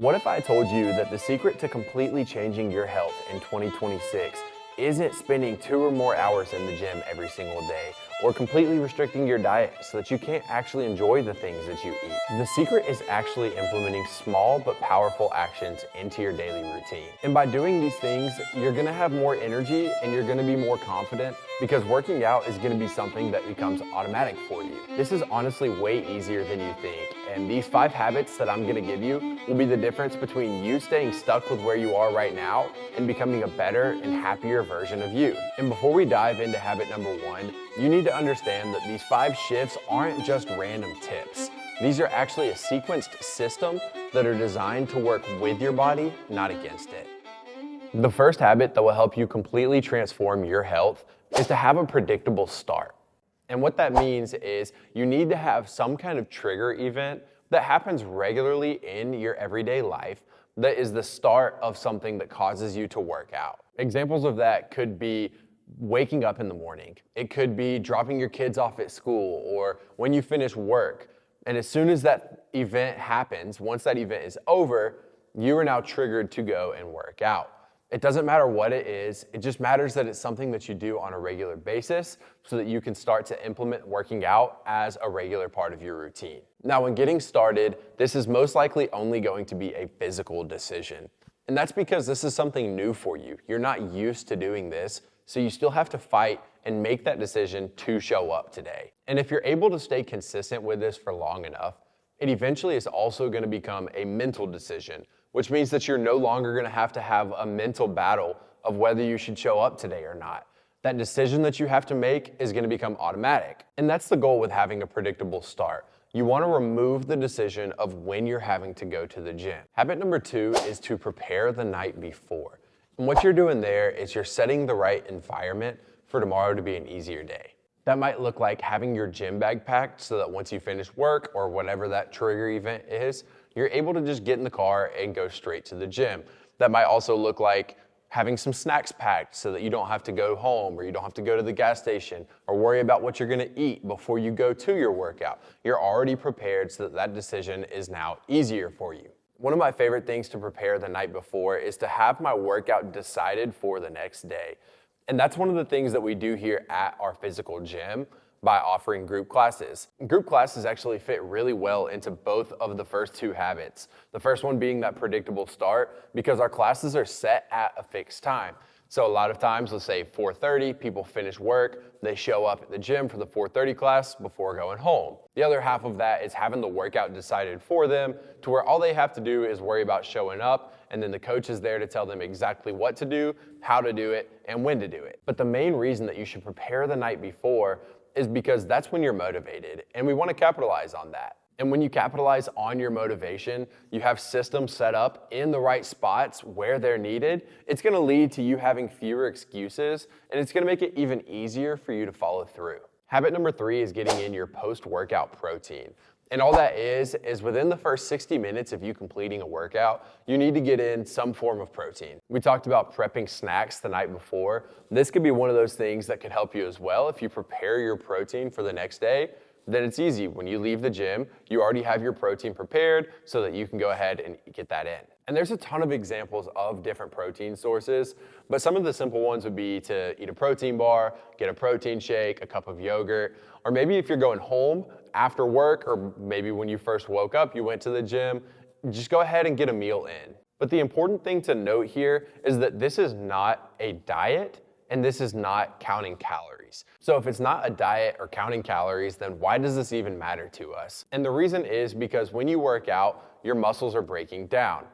What if I told you that the secret to completely changing your health in 2026 isn't spending 2 or more hours in the gym every single day, or completely restricting your diet so that you can't actually enjoy the things that you eat? The secret is actually implementing small but powerful actions into your daily routine. And by doing these things, you're gonna have more energy and you're gonna be more confident because working out is gonna be something that becomes automatic for you. This is honestly way easier than you think. And these 5 habits that I'm gonna give you will be the difference between you staying stuck with where you are right now and becoming a better and happier version of you. And before we dive into habit number 1, you need to understand that these 5 shifts aren't just random tips. These are actually a sequenced system that are designed to work with your body, not against it. The first habit that will help you completely transform your health is to have a predictable start. And what that means is you need to have some kind of trigger event that happens regularly in your everyday life that is the start of something that causes you to work out. Examples of that could be waking up in the morning. It could be dropping your kids off at school or when you finish work. And as soon as that event happens, once that event is over, you are now triggered to go and work out. It doesn't matter what it is, it just matters that it's something that you do on a regular basis so that you can start to implement working out as a regular part of your routine. Now, when getting started, this is most likely only going to be a physical decision. And that's because this is something new for you. You're not used to doing this, so you still have to fight and make that decision to show up today. And if you're able to stay consistent with this for long enough, it eventually is also going to become a mental decision, which means that you're no longer going to have a mental battle of whether you should show up today or not. That decision that you have to make is going to become automatic. And that's the goal with having a predictable start. You want to remove the decision of when you're having to go to the gym. Habit number 2 is to prepare the night before. And what you're doing there is you're setting the right environment for tomorrow to be an easier day. That might look like having your gym bag packed so that once you finish work or whatever that trigger event is, you're able to just get in the car and go straight to the gym. That might also look like having some snacks packed so that you don't have to go home or you don't have to go to the gas station or worry about what you're gonna eat before you go to your workout. You're already prepared so that that decision is now easier for you. One of my favorite things to prepare the night before is to have my workout decided for the next day. And that's one of the things that we do here at our physical gym by offering group classes. Group classes actually fit really well into both of the first 2 habits. The first one being that predictable start because our classes are set at a fixed time. So a lot of times, let's say 4:30, people finish work, they show up at the gym for the 4:30 class before going home. The other half of that is having the workout decided for them to where all they have to do is worry about showing up, and then the coach is there to tell them exactly what to do, how to do it, and when to do it. But the main reason that you should prepare the night before is because that's when you're motivated, and we want to capitalize on that. And when you capitalize on your motivation, you have systems set up in the right spots where they're needed. It's going to lead to you having fewer excuses, and it's going to make it even easier for you to follow through. Habit number 3 is getting in your post-workout protein. And all that is within the first 60 minutes of you completing a workout, you need to get in some form of protein. We talked about prepping snacks the night before. This could be one of those things that could help you as well. If you prepare your protein for the next day, then it's easy. When you leave the gym, you already have your protein prepared so that you can go ahead and get that in. And there's a ton of examples of different protein sources, but some of the simple ones would be to eat a protein bar, get a protein shake, a cup of yogurt, or maybe if you're going home after work, or maybe when you first woke up, you went to the gym, just go ahead and get a meal in. But the important thing to note here is that this is not a diet, and this is not counting calories. So if it's not a diet or counting calories, then why does this even matter to us? And the reason is because when you work out, your muscles are breaking down,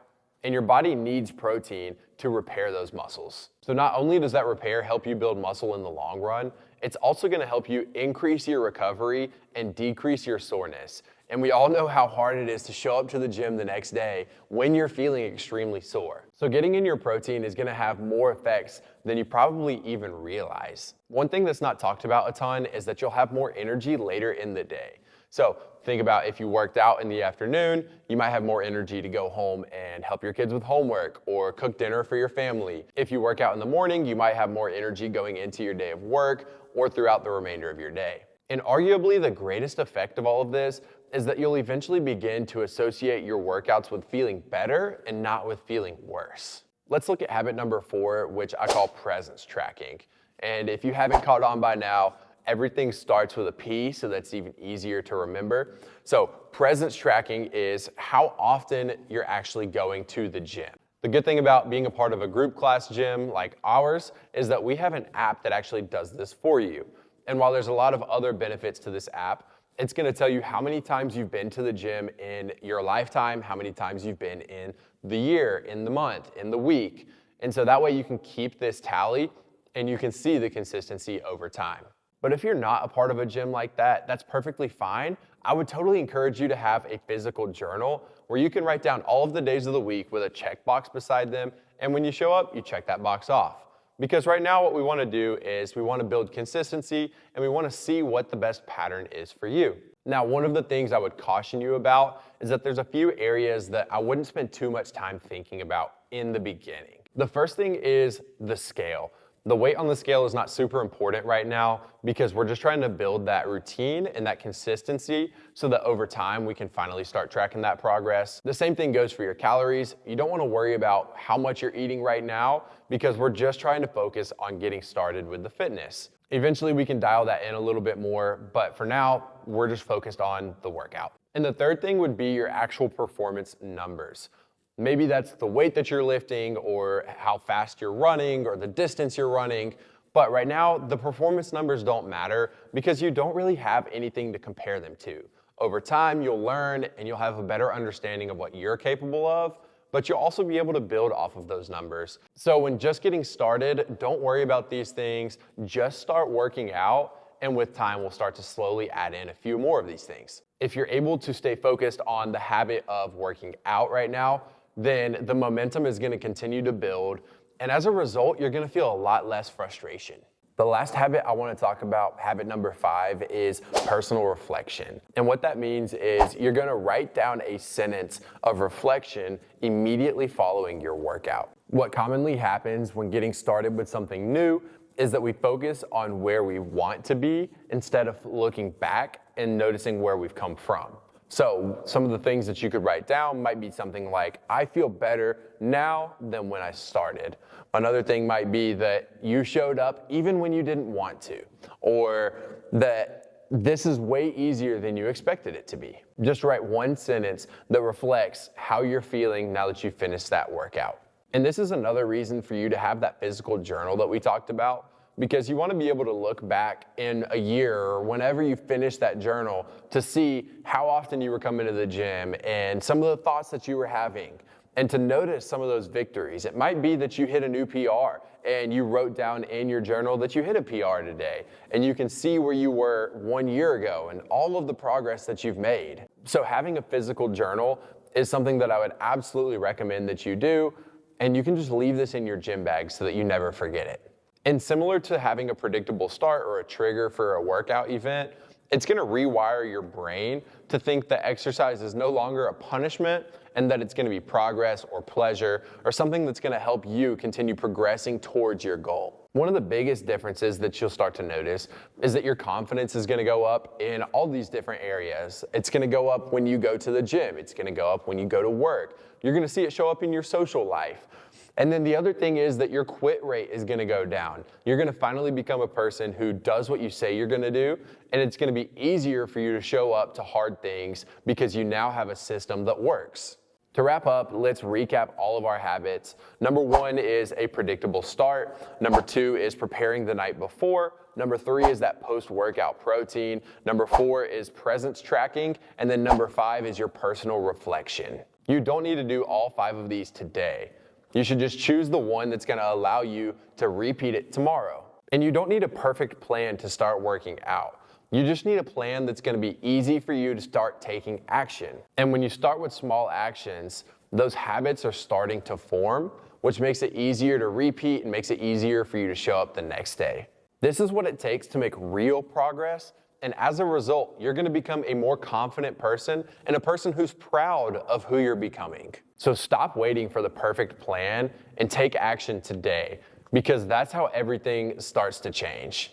and your body needs protein to repair those muscles. So not only does that repair help you build muscle in the long run, it's also gonna help you increase your recovery and decrease your soreness. And we all know how hard it is to show up to the gym the next day when you're feeling extremely sore. So getting in your protein is gonna have more effects than you probably even realize. One thing that's not talked about a ton is that you'll have more energy later in the day. So think about if you worked out in the afternoon, you might have more energy to go home and help your kids with homework or cook dinner for your family. If you work out in the morning, you might have more energy going into your day of work or throughout the remainder of your day. And arguably the greatest effect of all of this is that you'll eventually begin to associate your workouts with feeling better and not with feeling worse. Let's look at habit number 4, which I call presence tracking. And if you haven't caught on by now, everything starts with a P, so that's even easier to remember. So presence tracking is how often you're actually going to the gym. The good thing about being a part of a group class gym like ours is that we have an app that actually does this for you. And while there's a lot of other benefits to this app, it's gonna tell you how many times you've been to the gym in your lifetime, how many times you've been in the year, in the month, in the week. And so that way you can keep this tally and you can see the consistency over time. But if you're not a part of a gym like that, that's perfectly fine. I would totally encourage you to have a physical journal where you can write down all of the days of the week with a checkbox beside them. And when you show up, you check that box off. Because right now what we want to do is we want to build consistency and we want to see what the best pattern is for you. Now, one of the things I would caution you about is that there's a few areas that I wouldn't spend too much time thinking about in the beginning. The first thing is the scale. The weight on the scale is not super important right now because we're just trying to build that routine and that consistency so that over time we can finally start tracking that progress. The same thing goes for your calories. You don't want to worry about how much you're eating right now because we're just trying to focus on getting started with the fitness. Eventually we can dial that in a little bit more, but for now, we're just focused on the workout. And the third thing would be your actual performance numbers. Maybe that's the weight that you're lifting or how fast you're running or the distance you're running. But right now, the performance numbers don't matter because you don't really have anything to compare them to. Over time, you'll learn and you'll have a better understanding of what you're capable of, but you'll also be able to build off of those numbers. So when just getting started, don't worry about these things. Just start working out, and with time, we'll start to slowly add in a few more of these things. If you're able to stay focused on the habit of working out right now, then the momentum is going to continue to build. And as a result, you're going to feel a lot less frustration. The last habit I want to talk about, habit number 5, is personal reflection. And what that means is you're going to write down a sentence of reflection immediately following your workout. What commonly happens when getting started with something new is that we focus on where we want to be instead of looking back and noticing where we've come from. So some of the things that you could write down might be something like, I feel better now than when I started. Another thing might be that you showed up even when you didn't want to, or that this is way easier than you expected it to be. Just write one sentence that reflects how you're feeling now that you finished that workout. And this is another reason for you to have that physical journal that we talked about, because you want to be able to look back in a year or whenever you finish that journal to see how often you were coming to the gym and some of the thoughts that you were having, and to notice some of those victories. It might be that you hit a new PR and you wrote down in your journal that you hit a PR today, and you can see where you were 1 year ago and all of the progress that you've made. So having a physical journal is something that I would absolutely recommend that you do, and you can just leave this in your gym bag so that you never forget it. And similar to having a predictable start or a trigger for a workout event, it's going to rewire your brain to think that exercise is no longer a punishment and that it's going to be progress or pleasure or something that's going to help you continue progressing towards your goal. One of the biggest differences that you'll start to notice is that your confidence is going to go up in all these different areas. It's going to go up when you go to the gym. It's going to go up when you go to work. You're going to see it show up in your social life. And then the other thing is that your quit rate is going to go down. You're going to finally become a person who does what you say you're going to do, and it's going to be easier for you to show up to hard things because you now have a system that works. To wrap up, let's recap all of our habits. Number 1 is a predictable start. Number 2 is preparing the night before. Number 3 is that post-workout protein. Number 4 is presence tracking. And then number 5 is your personal reflection. You don't need to do all 5 of these today. You should just choose the one that's going to allow you to repeat it tomorrow. And you don't need a perfect plan to start working out. You just need a plan that's going to be easy for you to start taking action. And when you start with small actions, those habits are starting to form, which makes it easier to repeat and makes it easier for you to show up the next day. This is what it takes to make real progress. And as a result, you're going to become a more confident person and a person who's proud of who you're becoming. So stop waiting for the perfect plan and take action today, because that's how everything starts to change.